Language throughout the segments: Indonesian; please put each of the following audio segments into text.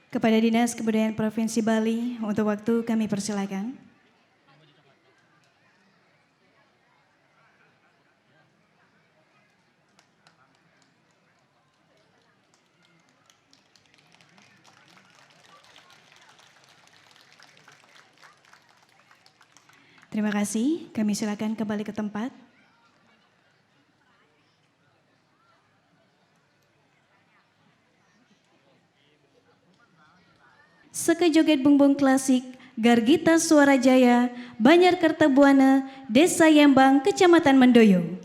Kepada Dinas Kebudayaan Provinsi Bali, untuk waktu kami persilakan. Terima kasih, kami silakan kembali ke tempat. Seke Joget Bungbung Klasik, Gargita Suarajaya, Banjar Kertabuana, Desa Yembang, Kecamatan Mendoyo.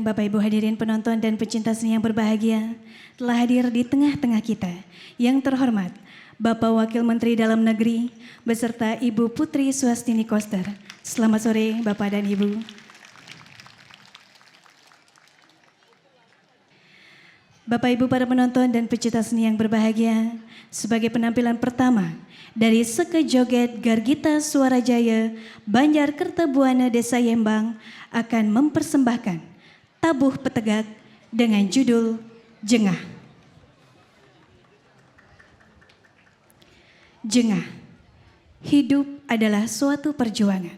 Bapak Ibu hadirin penonton dan pecinta seni yang berbahagia, telah hadir di tengah-tengah kita. Yang terhormat, Bapak Wakil Menteri Dalam Negeri beserta Ibu Putri Suhastini Koster. Selamat sore Bapak dan Ibu. Bapak Ibu para penonton dan pecinta seni yang berbahagia, sebagai penampilan pertama dari Seke Joget Gargita Suarajaya, Banjar Kertabuana, Desa Yembang akan mempersembahkan tabuh petegak dengan judul Jengah. Jengah, hidup adalah suatu perjuangan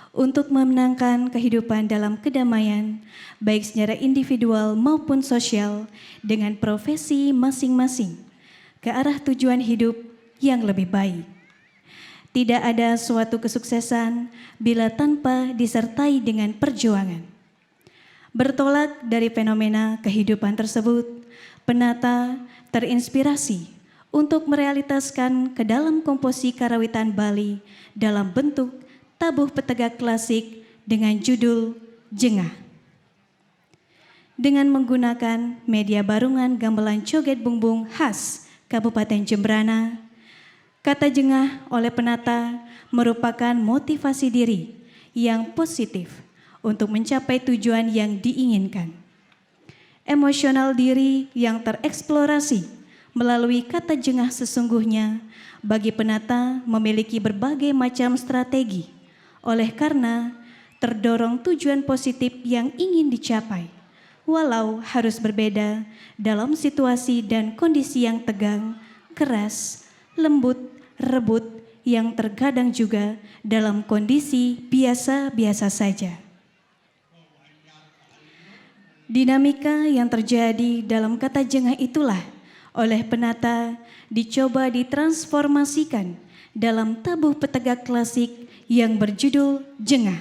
untuk memenangkan kehidupan dalam kedamaian, baik secara individual maupun sosial, dengan profesi masing-masing ke arah tujuan hidup yang lebih baik. Tidak ada suatu kesuksesan bila tanpa disertai dengan perjuangan. Bertolak dari fenomena kehidupan tersebut, penata terinspirasi untuk merealitaskan ke dalam komposisi karawitan Bali dalam bentuk tabuh petegak klasik dengan judul Jengah. Dengan menggunakan media barungan gamelan joget bungbung khas Kabupaten Jembrana, kata jengah oleh penata merupakan motivasi diri yang positif untuk mencapai tujuan yang diinginkan. Emosional diri yang tereksplorasi melalui kata jengah sesungguhnya bagi penata memiliki berbagai macam strategi, oleh karena terdorong tujuan positif yang ingin dicapai, walau harus berbeda dalam situasi dan kondisi yang tegang, keras, lembut, rebut, yang terkadang juga dalam kondisi biasa-biasa saja. Dinamika yang terjadi dalam kata jengah itulah oleh penata dicoba ditransformasikan dalam tabuh petegak klasik yang berjudul Jengah.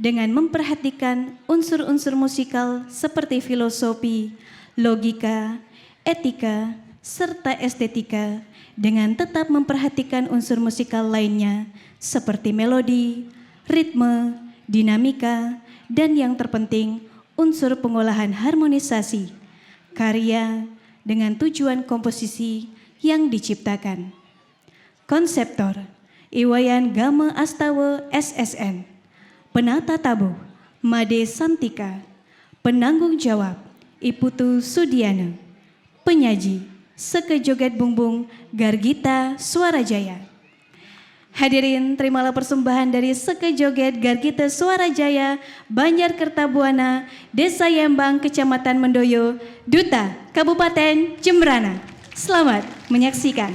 Dengan memperhatikan unsur-unsur musikal seperti filosofi, logika, etika, serta estetika, dengan tetap memperhatikan unsur musikal lainnya seperti melodi, ritme, dinamika, dan yang terpenting unsur pengolahan harmonisasi, karya dengan tujuan komposisi yang diciptakan. Konseptor, Iwayan Gama Astawa SSN, penata tabuh, Made Santika, penanggung jawab, Iputu Sudiana, penyaji, Seke Joget Bungbung Gargita Suarajaya. Hadirin, terimalah persembahan dari Seke Joget Gargita Suarajaya, Banjar Kertabuana, Desa Yembang, Kecamatan Mendoyo, Duta, Kabupaten Jembrana. Selamat menyaksikan.